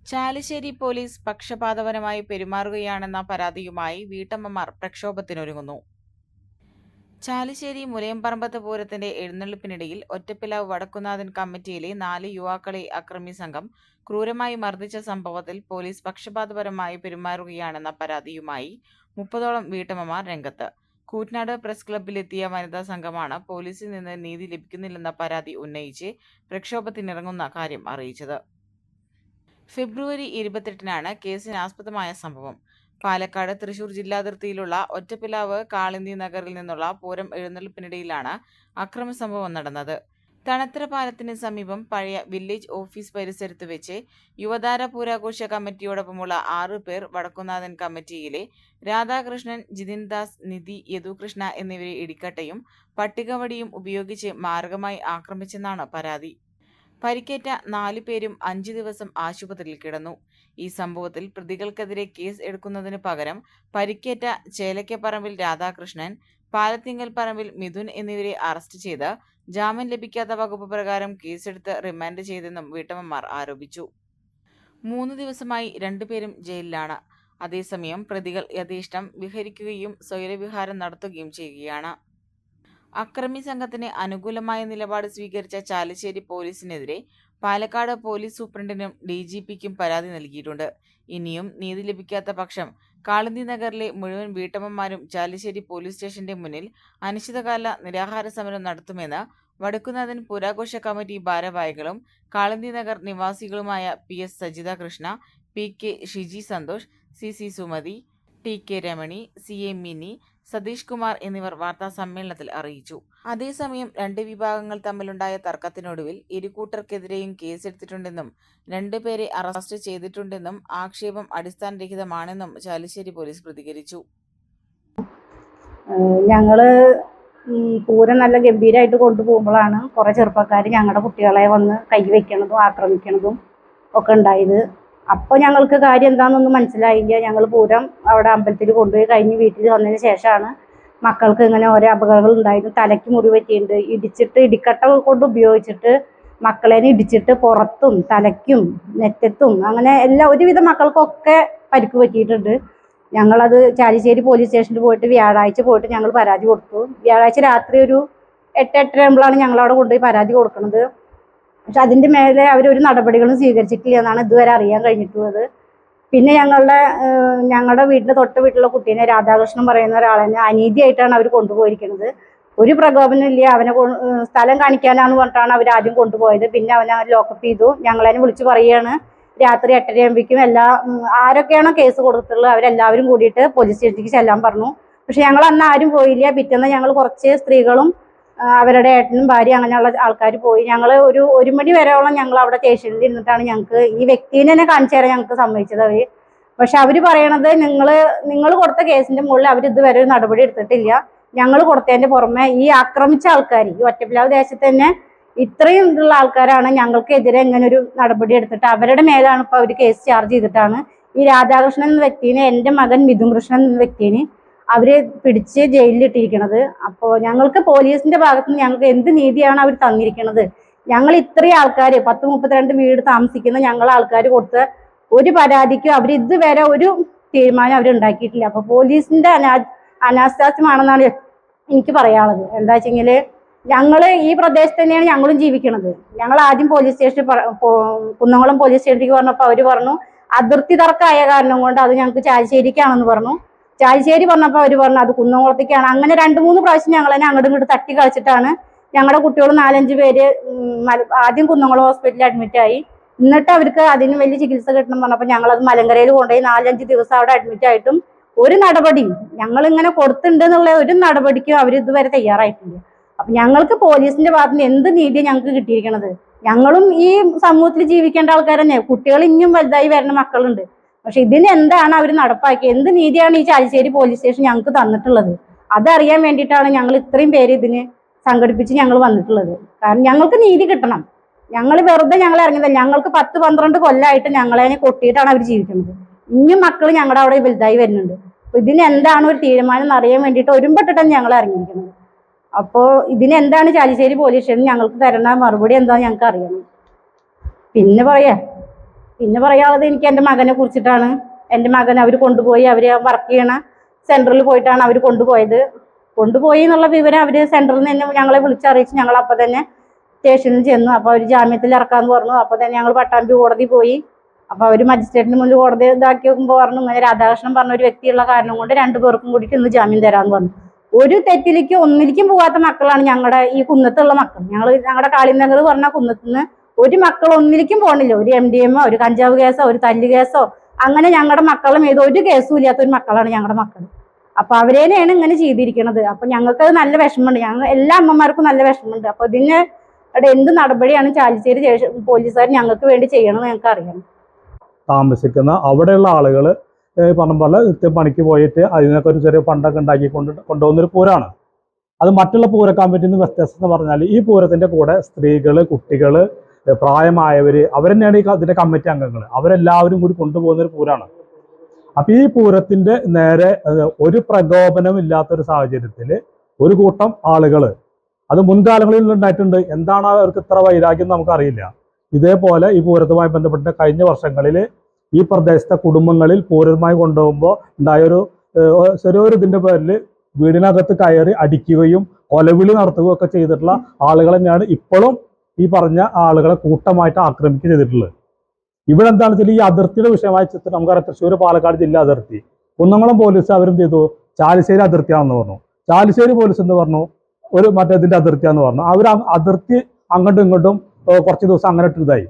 Chalissery police പക്ഷപാതപരമായി പെരുമാറുകയാണെന്ന പരാതിയുമായി വീട്ടമ്മമാർ പ്രക്ഷോഭത്തിനൊരുങ്ങുന്നു. ചാലിശ്ശേരി മുലയംപറമ്പത്ത് പൂരത്തിന്റെ എഴുന്നള്ളിപ്പിനിടയിൽ ഒറ്റപ്പിലാവ് വടക്കുന്നാഥൻ കമ്മിറ്റിയിലെ 4 യുവാക്കളെ അക്രമി സംഘം ക്രൂരമായി മർദ്ദിച്ച സംഭവത്തിൽ പോലീസ് പക്ഷപാതപരമായി പെരുമാറുകയാണെന്ന പരാതിയുമായി 30ഓളം വീട്ടമ്മമാർ രംഗത്ത്. കൂറ്റനാട് പ്രസ് ക്ലബ്ബിലെത്തിയ വനിതാ സംഘമാണ് പോലീസിൽ നിന്ന് നീതി ലഭിക്കുന്നില്ലെന്ന പരാതി ഉന്നയിച്ച് പ്രക്ഷോഭത്തിനിറങ്ങുന്ന കാര്യം അറിയിച്ചത്. ഫെബ്രുവരി 28-നാണ് കേസിനാസ്പദമായ സംഭവം. പാലക്കാട് തൃശൂർ ജില്ലാതിർത്തിയിലുള്ള ഒറ്റപ്പിലാവ് കാളിന്തി നഗറിൽ നിന്നുള്ള പൂരം എഴുന്നള്ളിപ്പിനിടയിലാണ് അക്രമസംഭവം നടന്നത്. തണത്തറ പാലത്തിന് സമീപം പഴയ വില്ലേജ് ഓഫീസ് പരിസരത്ത് വെച്ച് യുവതാര പൂരാഘോഷ കമ്മിറ്റിയോടൊപ്പമുള്ള 6 പേർ വടക്കുന്നാഥൻ കമ്മിറ്റിയിലെ രാധാകൃഷ്ണൻ, ജിതിൻ ദാസ്, നിധി, യദുകൃഷ്ണ എന്നിവരെ ഇടിക്കട്ടയും പട്ടികവടിയും ഉപയോഗിച്ച് മാരകമായി ആക്രമിച്ചെന്നാണ് പരാതി. പരിക്കേറ്റ 4 പേരും 5 ദിവസം ആശുപത്രിയിൽ കിടന്നു. ഈ സംഭവത്തിൽ പ്രതികൾക്കെതിരെ കേസ് എടുക്കുന്നതിനു പകരം പരിക്കേറ്റ ചേലക്കപ്പറമ്പിൽ രാധാകൃഷ്ണൻ, പാലത്തിങ്കൽ പറമ്പിൽ മിഥുൻ എന്നിവരെ അറസ്റ്റ് ചെയ്ത് ജാമ്യം ലഭിക്കാത്ത വകുപ്പ് പ്രകാരം കേസെടുത്ത് റിമാൻഡ് ചെയ്തെന്നും വീട്ടമ്മമാർ ആരോപിച്ചു. 3 ദിവസമായി 2 പേരും ജയിലിലാണ്. അതേസമയം പ്രതികൾ യഥേഷ്ടം വിഹരിക്കുകയും സ്വൈരവിഹാരം നടത്തുകയും ചെയ്യുകയാണ്. അക്രമി സംഘത്തിന് അനുകൂലമായ നിലപാട് സ്വീകരിച്ച ചാലിശ്ശേരി പോലീസിനെതിരെ പാലക്കാട് പോലീസ് സൂപ്രണ്ടിനും DGPക്കും പരാതി നൽകിയിട്ടുണ്ട്. ഇനിയും നീതി ലഭിക്കാത്ത പക്ഷം കാളിന്തി നഗറിലെ മുഴുവൻ വീട്ടമ്മമാരും ചാലിശ്ശേരി പോലീസ് സ്റ്റേഷന്റെ മുന്നിൽ അനിശ്ചിതകാല നിരാഹാര സമരം നടത്തുമെന്ന് വടക്കുന്നാഥൻ പൂരാഘോഷ കമ്മിറ്റി ഭാരവാഹികളും കാളിന്തി നഗർ നിവാസികളുമായ PS Sajitha Krishna, PK Shiji Santhosh, CC Sumathi, TK Ramani, CA Mini, Satheesh Kumar എന്നിവർ വാർത്താ സമ്മേളനത്തിൽ അറിയിച്ചു. അതേസമയം 2 വിഭാഗങ്ങൾ തമ്മിലുണ്ടായ തർക്കത്തിനൊടുവിൽ ഇരുകൂട്ടർക്കെതിരെയും കേസെടുത്തിട്ടുണ്ടെന്നും 2 പേരെ അറസ്റ്റ് ചെയ്തിട്ടുണ്ടെന്നും ആക്ഷേപം അടിസ്ഥാനരഹിതമാണെന്നും ചാലിശ്ശേരി പോലീസ് പ്രതികരിച്ചു. ഞങ്ങള് പൂരം നല്ല ഗംഭീരമായിട്ട് കൊണ്ടുപോകുമ്പോഴാണ് കുറേ ചെറുപ്പക്കാർ ഞങ്ങളുടെ കുട്ടികളെ വന്ന് കൈവയ്ക്കണതും ആക്രമിക്കണതും ഒക്കെ ഉണ്ടായത്. അപ്പോൾ ഞങ്ങൾക്ക് കാര്യം എന്താണെന്നൊന്നും മനസ്സിലായില്ല. ഞങ്ങൾ പൂരം അവിടെ അമ്പലത്തിൽ കൊണ്ടുപോയി കഴിഞ്ഞ് വീട്ടിൽ വന്നതിന് ശേഷമാണ് മക്കൾക്ക് ഇങ്ങനെ ഓരോ അപകടങ്ങൾ ഉണ്ടായത്. തലയ്ക്ക് മുറിവ് പറ്റിയിട്ടുണ്ട്. ഇടിക്കട്ട കൊണ്ട് ഉപയോഗിച്ചിട്ട് മക്കളെ ഇടിച്ചിട്ട് പുറത്തും തലയ്ക്കും നെറ്റത്തും അങ്ങനെ ഒരുവിധം മക്കൾക്കൊക്കെ പരിക്ക് പറ്റിയിട്ടുണ്ട്. ഞങ്ങളത് ചാലിശ്ശേരി പോലീസ് സ്റ്റേഷനിൽ പോയിട്ട് വ്യാഴാഴ്ച പോയിട്ട് ഞങ്ങൾ പരാതി കൊടുത്തു. വ്യാഴാഴ്ച രാത്രി ഒരു 8-8:30 ആകുമ്പോഴാണ് ഞങ്ങളവിടെ കൊണ്ടുപോയി പരാതി കൊടുക്കുന്നത്. പക്ഷെ അതിൻ്റെ മേലെ അവരൊരു നടപടികളും സ്വീകരിച്ചിട്ടില്ല എന്നാണ് ഇതുവരെ അറിയാൻ കഴിഞ്ഞിട്ടുള്ളത്. പിന്നെ ഞങ്ങളുടെ വീട്ടിൻ്റെ തൊട്ട് വീട്ടിലുള്ള കുട്ടീനെ രാധാകൃഷ്ണൻ പറയുന്ന ഒരാളെ അനീതിയായിട്ടാണ് അവർ കൊണ്ടുപോയിരിക്കുന്നത്. ഒരു പ്രകോപനമില്ല. അവനെ സ്ഥലം കാണിക്കാനാന്ന് പറഞ്ഞിട്ടാണ് അവർ ആദ്യം കൊണ്ടുപോയത്. പിന്നെ അവനെ ലോക്കപ്പ് ചെയ്തു. ഞങ്ങളതിനെ വിളിച്ച് പറയുകയാണ് രാത്രി 8:30 ആകുമ്പോഴേക്കും ആരൊക്കെയാണോ കേസ് കൊടുത്തിട്ടുള്ളത് അവരെല്ലാവരും കൂടിയിട്ട് പോലീസ് സ്റ്റേഷനിലേക്ക് ചെല്ലാൻ പറഞ്ഞു. പക്ഷെ ഞങ്ങൾ അന്ന് ആരും പോയില്ല. പിറ്റേന്ന് ഞങ്ങൾ കുറച്ച് സ്ത്രീകളും അവരുടെ ഏട്ടനും ഭാര്യ അങ്ങനെയുള്ള ആൾക്കാർ പോയി. ഞങ്ങൾ ഒരു 1 മണി വരെയോളം ഞങ്ങൾ അവിടെ സ്റ്റേഷനിൽ ഇരുന്നിട്ടാണ് ഞങ്ങൾക്ക് ഈ വ്യക്തിനെ തന്നെ കാണിച്ചു തരാൻ ഞങ്ങൾക്ക് സമ്മതിച്ചത് അവർ. പക്ഷെ അവർ പറയണത് നിങ്ങൾ കൊടുത്ത കേസിന്റെ മുകളിൽ അവർ ഇതുവരെ ഒരു നടപടി എടുത്തിട്ടില്ല. ഞങ്ങൾ കൊടുത്തതിന്റെ പുറമെ ഈ ആക്രമിച്ച ആൾക്കാർ ഈ ഒറ്റപ്പിലാവ് ദേശത്ത് തന്നെ ഇത്രയും ഇതുള്ള ആൾക്കാരാണ് ഞങ്ങൾക്കെതിരെ ഇങ്ങനെ ഒരു നടപടി എടുത്തിട്ട് അവരുടെ മേലാണ് ഇപ്പോൾ അവർ കേസ് ചാർജ് ചെയ്തിട്ടാണ് ഈ രാധാകൃഷ്ണൻ എന്ന വ്യക്തിനെ, എൻ്റെ മകൻ മിഥുൻ കൃഷ്ണൻ എന്ന വ്യക്തിനെ അവര് പിടിച്ച് ജയിലിലിട്ടിരിക്കണത്. അപ്പോൾ ഞങ്ങൾക്ക് പോലീസിന്റെ ഭാഗത്ത് നിന്ന് ഞങ്ങൾക്ക് എന്ത് നീതിയാണ് അവർ തന്നിരിക്കുന്നത്? ഞങ്ങൾ ഇത്രയും ആൾക്കാർ 10-32 വീട് താമസിക്കുന്ന ഞങ്ങൾ ആൾക്കാർ കൊടുത്ത ഒരു പരാതിക്കും അവർ ഇതുവരെ ഒരു തീരുമാനം അവരുണ്ടാക്കിയിട്ടില്ല. അപ്പോൾ പോലീസിന്റെ അനാസ്ഥാസ്യമാണെന്നാണ് എനിക്ക് പറയാനുള്ളത്. എന്താ വെച്ചെങ്കിൽ ഞങ്ങൾ ഈ പ്രദേശത്ത് തന്നെയാണ് ഞങ്ങളും ജീവിക്കുന്നത്. ഞങ്ങൾ ആദ്യം പോലീസ് സ്റ്റേഷനിൽ കുന്നംകുളം പോലീസ് സ്റ്റേഷനിലേക്ക് പറഞ്ഞപ്പോൾ അവർ പറഞ്ഞു അതിർത്തി തർക്കമായ കാരണം കൊണ്ട് അത് ഞങ്ങൾക്ക് ചാലിശ്ശേരിക്കാണെന്ന് പറഞ്ഞു. ചാലിശ്ശേരി പറഞ്ഞപ്പോൾ അവർ പറഞ്ഞു അത് കുന്നംകുളത്തേക്കാണ്. അങ്ങനെ 2-3 പ്രാവശ്യം ഞങ്ങൾ തന്നെ അങ്ങോട്ടും ഇങ്ങോട്ട് തട്ടി കളിച്ചിട്ടാണ് ഞങ്ങളുടെ കുട്ടികൾ 4-5 പേര് ആദ്യം കുന്നംകുളം ഹോസ്പിറ്റലിൽ അഡ്മിറ്റായി. എന്നിട്ട് അവർക്ക് അതിന് വലിയ ചികിത്സ കിട്ടണം പറഞ്ഞപ്പോൾ ഞങ്ങളത് മലങ്കരയിൽ കൊണ്ടുപോയി 4-5 ദിവസം അവിടെ അഡ്മിറ്റ് ആയിട്ടും ഒരു നടപടിയും ഞങ്ങളിങ്ങനെ കൊടുത്തിട്ടുണ്ട് എന്നുള്ള ഒരു നടപടിക്കും അവർ ഇതുവരെ തയ്യാറായിട്ടില്ല. അപ്പം ഞങ്ങൾക്ക് പോലീസിന്റെ ഭാഗത്ത് നിന്ന് എന്ത് നീതി ഞങ്ങൾക്ക് കിട്ടിയിരിക്കണത്? ഞങ്ങളും ഈ സമൂഹത്തിൽ ജീവിക്കേണ്ട ആൾക്കാർ തന്നെ. കുട്ടികൾ ഇനിയും വലുതായി വരുന്ന മക്കളുണ്ട്. പക്ഷെ ഇതിന് എന്താണ് അവർ നടപ്പാക്കിയത്? എന്ത് നീതിയാണ് ഈ ചാലിശ്ശേരി പോലീസ് സ്റ്റേഷൻ ഞങ്ങൾക്ക് തന്നിട്ടുള്ളത്? അതറിയാൻ വേണ്ടിയിട്ടാണ് ഞങ്ങൾ ഇത്രയും പേര് ഇതിന് സംഘടിപ്പിച്ച് ഞങ്ങൾ വന്നിട്ടുള്ളത്. കാരണം ഞങ്ങൾക്ക് നീതി കിട്ടണം. ഞങ്ങൾ വെറുതെ ഞങ്ങൾ ഇറങ്ങിയതല്ല. ഞങ്ങൾക്ക് 10-12 കൊല്ലമായിട്ട് ഞങ്ങളെ കൊട്ടിയിട്ടാണ് അവർ ജീവിക്കുന്നത്. ഇനിയും മക്കൾ ഞങ്ങളുടെ അവിടെ വലുതായി വരുന്നുണ്ട്. അപ്പൊ ഇതിന് എന്താണ് ഒരു തീരുമാനം എന്നറിയാൻ വേണ്ടിയിട്ട് ഒരുമ്പെട്ടിട്ടാണ് ഞങ്ങൾ ഇറങ്ങിയിരിക്കുന്നത്. അപ്പോൾ ഇതിന് എന്താണ് ചാലിശ്ശേരി പോലീസ് സ്റ്റേഷൻ ഞങ്ങൾക്ക് തരുന്ന മറുപടി എന്താണെന്ന് ഞങ്ങൾക്ക് അറിയണം. പിന്നെ പറയാ പിന്നെ പറയാനുള്ളത് എനിക്ക് എൻ്റെ മകനെ കുറിച്ചിട്ടാണ്. എൻ്റെ മകൻ അവർ കൊണ്ടുപോയി, അവർ വർക്ക് ചെയ്യണ സെൻറ്ററിൽ പോയിട്ടാണ് അവർ കൊണ്ടുപോയി എന്നുള്ള വിവരം അവർ സെൻറ്ററിൽ നിന്ന് തന്നെ ഞങ്ങളെ വിളിച്ചറിയിച്ച് ഞങ്ങൾ അപ്പം തന്നെ സ്റ്റേഷനിൽ ചെന്നു. അപ്പോൾ അവർ ജാമ്യത്തിൽ ഇറക്കാമെന്ന് പറഞ്ഞു. അപ്പോൾ തന്നെ ഞങ്ങൾ പട്ടാമ്പി കോടതി പോയി. അപ്പോൾ അവർ മജിസ്ട്രേറ്റിന് മുന്നിൽ കോടതി ഇതാക്കി നോക്കുമ്പോൾ പറഞ്ഞു, ഇങ്ങനെ രാധാകൃഷ്ണൻ പറഞ്ഞ ഒരു വ്യക്തിയുള്ള കാരണം കൊണ്ട് 2 പേർക്കും കൂടിയിട്ട് ഇന്ന് ജാമ്യം തരാമെന്ന് പറഞ്ഞു. ഒരു തെറ്റിലേക്കും ഒന്നിലേക്കും പോകാത്ത മക്കളാണ് ഞങ്ങളുടെ ഈ കുന്നത്തുള്ള മക്കൾ. ഞങ്ങളുടെ കാളിനഗർ പറഞ്ഞ കുന്നത്തുനിന്ന് ഒരു മക്കൾ ഒന്നിലേക്കും പോകണില്ല. ഒരു MDMO, ഒരു കഞ്ചാവ് കേസോ, ഒരു തല്ല് കേസോ, അങ്ങനെ ഞങ്ങളുടെ മക്കളും ഏതോ ഒരു കേസും ഇല്ലാത്ത ഒരു മക്കളാണ് ഞങ്ങളുടെ മക്കൾ. അപ്പൊ അവരേനെയാണ് ഇങ്ങനെ ചെയ്തിരിക്കുന്നത്. അപ്പൊ ഞങ്ങൾക്ക് അത് നല്ല വിഷമമുണ്ട്. ഞങ്ങൾ എല്ലാ അമ്മമാർക്കും നല്ല വിഷമമുണ്ട്. അപ്പൊ ഇതിന് എന്ത് നടപടിയാണ് ചാലിശ്ശേരി പോലീസുകാർ ഞങ്ങൾക്ക് വേണ്ടി ചെയ്യണമെന്ന് ഞങ്ങൾക്ക് അറിയണം. താമസിക്കുന്ന അവിടെയുള്ള ആളുകൾ പറഞ്ഞ പോലെ കൃത്യം പണിക്ക് പോയിട്ട് അതിനൊക്കെ ഒരു ചെറിയ ഫണ്ടൊക്കെ ഉണ്ടാക്കി കൊണ്ടുപോകുന്നൊരു പൂരമാണ്. അത് മറ്റുള്ള പൂര കമ്മിറ്റിയിൽ നിന്ന് വ്യത്യസ്തം എന്ന് പറഞ്ഞാൽ ഈ പൂരത്തിൻ്റെ കൂടെ സ്ത്രീകൾ, കുട്ടികൾ, പ്രായമായവർ അവർ തന്നെയാണ് ഇതിൻ്റെ കമ്മിറ്റി അംഗങ്ങൾ. അവരെല്ലാവരും കൂടി കൊണ്ടുപോകുന്നൊരു പൂരമാണ്. അപ്പം ഈ പൂരത്തിൻ്റെ നേരെ ഒരു പ്രകോപനം ഇല്ലാത്തൊരു സാഹചര്യത്തിൽ ഒരു കൂട്ടം ആളുകൾ, അത് മുൻകാലങ്ങളിൽ ഉണ്ടായിട്ടുണ്ട്. എന്താണ് അവർക്ക് ഇത്ര വൈരാഗ്യം നമുക്കറിയില്ല. ഇതേപോലെ ഈ പൂരത്തുമായി ബന്ധപ്പെട്ട് കഴിഞ്ഞ വർഷങ്ങളിൽ ഈ പ്രദേശത്തെ കുടുംബങ്ങളിൽ പൂരമായി കൊണ്ടുപോകുമ്പോൾ ഉണ്ടായൊരു ചെറിയൊരു ഇതിൻ്റെ പേരിൽ വീടിനകത്ത് കയറി അടിക്കുകയും കൊലവിളി നടത്തുകയും ഒക്കെ ചെയ്തിട്ടുള്ള ആളുകൾ തന്നെയാണ് ഇപ്പോഴും ഈ പറഞ്ഞ ആളുകളെ കൂട്ടമായിട്ട് ആക്രമിക്കുക ചെയ്തിട്ടുള്ളത്. ഇവിടെ എന്താണെന്ന് വെച്ചാൽ ഈ അതിർത്തിയുടെ വിഷയമായി നമുക്കറിയാം, തൃശ്ശൂർ പാലക്കാട് ജില്ലാ അതിർത്തി. കുന്നംകുളം പോലീസ് അവരെന്ത് ചെയ്തു, ചാലിശ്ശേരി അതിർത്തിയാണെന്ന് പറഞ്ഞു. ചാലിശ്ശേരി പോലീസ് എന്ന് പറഞ്ഞു ഒരു മറ്റേതിൻ്റെ അതിർത്തിയാന്ന് പറഞ്ഞു. അവർ അതിർത്തി അങ്ങോട്ടും ഇങ്ങോട്ടും കുറച്ച് ദിവസം അങ്ങനെ ഇട്ടതായി.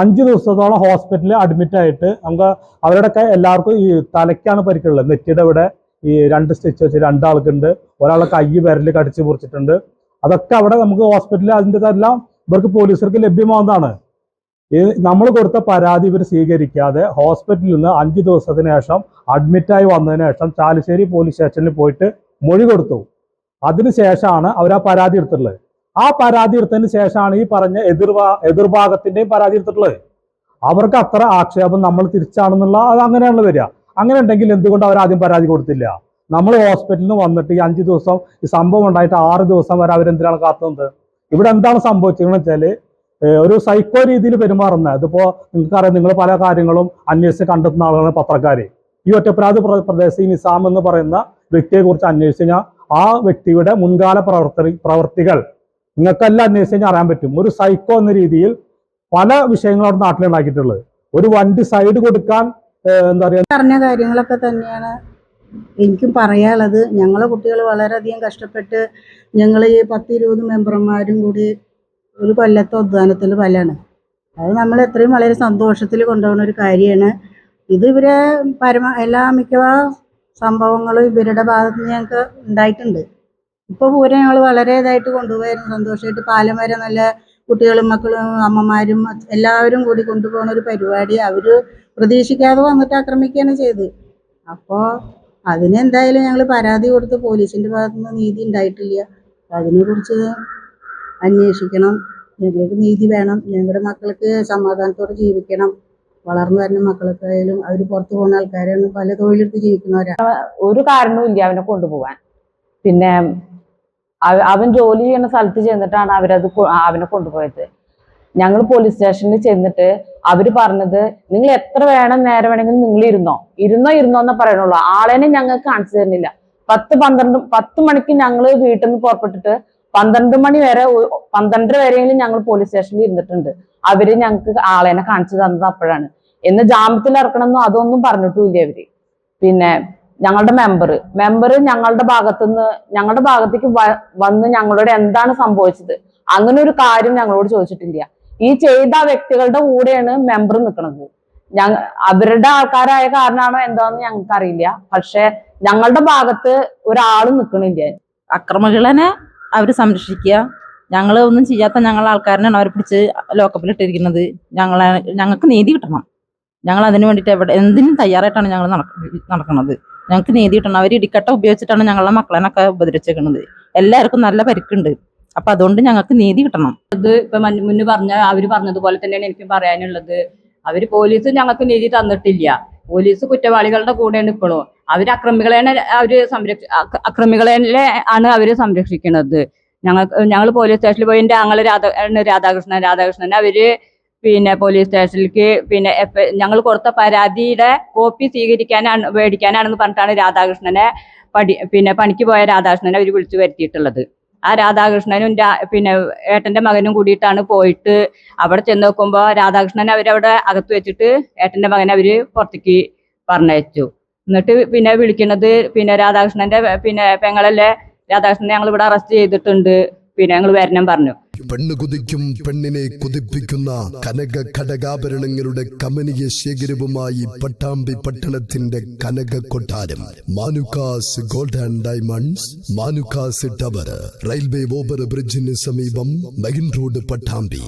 5 ദിവസത്തോളം ഹോസ്പിറ്റലിൽ അഡ്മിറ്റ് ആയിട്ട് നമുക്ക് അവരുടെയൊക്കെ എല്ലാവർക്കും ഈ തലയ്ക്കാണ് പരിക്കുള്ളത്. നെറ്റിയുടെ ഇവിടെ ഈ 2 സ്റ്റിച്ച് വെച്ച് 2 ആൾക്കുണ്ട്. ഒരാളെ കൈ വിരൽ കടിച്ച് മുറിച്ചിട്ടുണ്ട്. അതൊക്കെ അവിടെ നമുക്ക് ഹോസ്പിറ്റലിൽ അതിൻ്റെതെല്ലാം ഇവർക്ക് പോലീസുകാർക്ക് ലഭ്യമാവുന്നതാണ്. നമ്മൾ കൊടുത്ത പരാതി ഇവർ സ്വീകരിക്കാതെ ഹോസ്പിറ്റലിൽ നിന്ന് 5 ദിവസത്തിന് ശേഷം അഡ്മിറ്റായി വന്നതിന് ശേഷം ചാലിശ്ശേരി പോലീസ് സ്റ്റേഷനിൽ പോയിട്ട് മൊഴി കൊടുത്തു. അതിനുശേഷമാണ് അവർ ആ പരാതി എടുത്തിട്ടുള്ളത്. ആ പരാതി എടുത്തതിന് ശേഷമാണ് ഈ പറഞ്ഞ എതിർഭാഗത്തിൻ്റെയും പരാതി എടുത്തിട്ടുള്ളത്. അവർക്ക് അത്ര ആക്ഷേപം നമ്മൾ തിരിച്ചാണെന്നുള്ള അത് അങ്ങനെയാണ് വരിക. അങ്ങനെ ഉണ്ടെങ്കിൽ എന്തുകൊണ്ട് അവർ ആദ്യം പരാതി കൊടുത്തില്ല? നമ്മൾ ഹോസ്പിറ്റലിൽ നിന്ന് വന്നിട്ട് ഈ 5 ദിവസം ഈ സംഭവം ഉണ്ടായിട്ട് 6 ദിവസം വരെ അവരെന്തിനാണ് കാത്തുന്നത്? ഇവിടെ എന്താണ് സംഭവിച്ചതെന്ന് വെച്ചാൽ ഒരു സൈക്കോ രീതിയിൽ പെരുമാറുന്നത്. അതിപ്പോൾ നിങ്ങൾക്കറിയാം, നിങ്ങൾ പല കാര്യങ്ങളും അന്വേഷിച്ച് കണ്ടെത്തുന്ന ആളുകളാണ് പത്രക്കാർ. ഈ ഒറ്റപ്രാത് പ്രദേശി നിസാം എന്ന് പറയുന്ന വ്യക്തിയെ കുറിച്ച് അന്വേഷിച്ച് കഴിഞ്ഞാൽ ആ വ്യക്തിയുടെ മുൻകാല പ്രവർത്തികൾ നിങ്ങൾക്കെല്ലാം അന്വേഷിച്ച് കഴിഞ്ഞാൽ അറിയാൻ പറ്റും. ഒരു സൈക്കോ എന്ന രീതിയിൽ പല വിഷയങ്ങളും അവിടെ നാട്ടിലുണ്ടാക്കിയിട്ടുള്ളത്. ഒരു വണ്ടി സൈഡ് കൊടുക്കാൻ എന്താ പറയുക, പറഞ്ഞ കാര്യങ്ങളൊക്കെ തന്നെയാണ് എനിക്കും പറയാനുള്ളത്. ഞങ്ങളെ കുട്ടികൾ വളരെയധികം കഷ്ടപ്പെട്ട് ഞങ്ങൾ ഈ 10-20 മെമ്പർമാരും കൂടി ഒരു കൊല്ലത്തെ ഉദ്യാനത്തിൻ്റെ ഫലമാണ്. അത് നമ്മൾ എത്രയും വളരെ സന്തോഷത്തിൽ കൊണ്ടുപോകുന്ന ഒരു കാര്യമാണ്. ഇത് ഇവരെ എല്ലാ മിക്കവാറും സംഭവങ്ങളും ഇവരുടെ ഭാഗത്ത് നിന്ന് ഞങ്ങൾക്ക് ഉണ്ടായിട്ടുണ്ട്. ഇപ്പോൾ പൂരം ഞങ്ങൾ വളരെ ഇതായിട്ട് കൊണ്ടുപോയിരുന്നു, സന്തോഷമായിട്ട്. പാലം വരെ നല്ല കുട്ടികളും മക്കളും അമ്മമാരും എല്ലാവരും കൂടി കൊണ്ടുപോകുന്ന ഒരു പരിപാടി അവർ പ്രതീക്ഷിക്കാതെ വന്നിട്ട് ആക്രമിക്കുകയാണ് ചെയ്തത്. അപ്പോൾ അതിനെന്തായാലും ഞങ്ങൾ പരാതി കൊടുത്ത് പോലീസിൻ്റെ ഭാഗത്തുനിന്ന് നീതി ഉണ്ടായിട്ടില്ല. അതിനെക്കുറിച്ച് അന്വേഷിക്കണം. ഞങ്ങൾക്ക് നീതി വേണം. ഞങ്ങളുടെ മക്കൾക്ക് സമാധാനത്തോടെ ജീവിക്കണം. വളർന്നു വരുന്ന മക്കൾക്കായാലും അവർ പുറത്തു പോകുന്ന ആൾക്കാരാണ്, പല തൊഴിലെടുത്ത് ജീവിക്കുന്നവരാണ്. ഒരു കാരണവും ഇല്ല അവനെ കൊണ്ടുപോകാൻ. പിന്നെ അവൻ ജോലി ചെയ്യുന്ന സ്ഥലത്ത് ചെന്നിട്ടാണ് അവനെ കൊണ്ടുപോയത്. ഞങ്ങൾ പോലീസ് സ്റ്റേഷനിൽ ചെന്നിട്ട് അവര് പറഞ്ഞത്, നിങ്ങൾ എത്ര നേരം വേണമെങ്കിലും നിങ്ങൾ ഇരുന്നോ എന്നേ പറയണുള്ളൂ. ആളെന്നെ ഞങ്ങൾക്ക് കാണിച്ചു തരുന്നില്ല. 10 മണിക്ക് ഞങ്ങൾ വീട്ടിൽ നിന്ന് പുറപ്പെട്ടിട്ട് 12 മണി വരെ 12:30 വരെയെങ്കിലും ഞങ്ങൾ പോലീസ് സ്റ്റേഷനിൽ ഇരുന്നിട്ടുണ്ട്. അവര് ഞങ്ങൾക്ക് ആളെന്നെ കാണിച്ചു തന്നത് അപ്പോഴാണ്. എന്ന് ജാമ്യത്തിൽ ഇറക്കണമെന്നോ അതൊന്നും പറഞ്ഞിട്ടുമില്ല അവര്. പിന്നെ ഞങ്ങളുടെ മെമ്പർ ഞങ്ങളുടെ ഭാഗത്തേക്ക് വന്ന് ഞങ്ങളോട് എന്താണ് സംഭവിച്ചത്, അങ്ങനെ ഒരു കാര്യം ഞങ്ങളോട് ചോദിച്ചിട്ടില്ല. ഈ ചെയ്ത വ്യക്തികളുടെ കൂടെയാണ് മെമ്പർ നിൽക്കുന്നത്. അവരുടെ ആൾക്കാരായ കാരണമാണോ എന്താണെന്ന് ഞങ്ങൾക്ക് അറിയില്ല. പക്ഷെ ഞങ്ങളുടെ ഭാഗത്ത് ഒരാളും നിൽക്കണില്ല. അക്രമികളെ അവർ സംരക്ഷിക്കുക. ഞങ്ങൾ ഒന്നും ചെയ്യാത്ത ഞങ്ങളെ ആൾക്കാരനാണ് അവരെ പിടിച്ച് ലോക്കപ്പിലിട്ടിരിക്കുന്നത്. ഞങ്ങൾക്ക് നീതി കിട്ടണം. ഞങ്ങൾ അതിന് വേണ്ടിയിട്ട് എന്തിനും തയ്യാറായിട്ടാണ് ഞങ്ങൾ നടക്കുന്നത്. ഞങ്ങൾക്ക് നീതി കിട്ടണം. അവർ ഇടിക്കട്ട ഉപയോഗിച്ചിട്ടാണ് ഞങ്ങളുടെ മക്കളെന്നൊക്കെ ഉപദ്രവിച്ചേക്കുന്നത്. എല്ലാവർക്കും നല്ല പരിക്കുണ്ട്. അപ്പൊ അതുകൊണ്ട് ഞങ്ങൾക്ക് നീതി കിട്ടണം. അത് ഇപ്പൊ മുന്നേ അവര് പറഞ്ഞതുപോലെ തന്നെയാണ് എനിക്ക് പറയാനുള്ളത്. പോലീസ് ഞങ്ങൾക്ക് നീതി തന്നിട്ടില്ല. പോലീസ് കുറ്റവാളികളുടെ കൂടെയാണ് ഇപ്പോഴും. അക്രമികളെ ആണ് അവര് സംരക്ഷിക്കുന്നത്. ഞങ്ങൾ പോലീസ് സ്റ്റേഷനിൽ പോയി എൻ്റെ ആങ്ങളെ രാധാകൃഷ്ണൻ അവര് പിന്നെ പോലീസ് സ്റ്റേഷനിലേക്ക് പിന്നെ ഞങ്ങൾ കൊടുത്ത പരാതിയുടെ കോപ്പി മേടിക്കാനാണെന്ന് പറഞ്ഞിട്ടാണ് രാധാകൃഷ്ണനെ പണിക്ക് പോയ രാധാകൃഷ്ണനെ അവർ വിളിച്ചു വരുത്തിയിട്ടുള്ളത്. ആ രാധാകൃഷ്ണനും പിന്നെ ഏട്ടന്റെ മകനും കൂടിയിട്ടാണ് പോയിട്ട് അവിടെ ചെന്ന് നോക്കുമ്പോൾ രാധാകൃഷ്ണൻ അവരവിടെ അകത്ത് വെച്ചിട്ട് ഏട്ടന്റെ മകനെ അവര് പുറത്തേക്ക് പറഞ്ഞയച്ചു. എന്നിട്ട് പിന്നെ വിളിക്കുന്നത് പിന്നെ രാധാകൃഷ്ണന്റെ പിന്നെ പെങ്ങളല്ലേ, രാധാകൃഷ്ണനെ ഞങ്ങൾ ഇവിടെ അറസ്റ്റ് ചെയ്തിട്ടുണ്ട്, പിന്നെ ഞങ്ങൾ വരണം പറഞ്ഞു. പെണ്ണ് കുതിക്കും പെണ്ണിനെ കുതിപ്പിക്കുന്ന കനക ഘടകാഭരണങ്ങളുടെ കമനീയ ശേഖരവുമായി പട്ടാമ്പി പട്ടണത്തിന്റെ കനക കൊട്ടാരം Manukkas gold and diamonds, Manukkas tower, railway over ബ്രിഡ്ജിന് സമീപം മെയിൻ റോഡ്, പട്ടാമ്പി.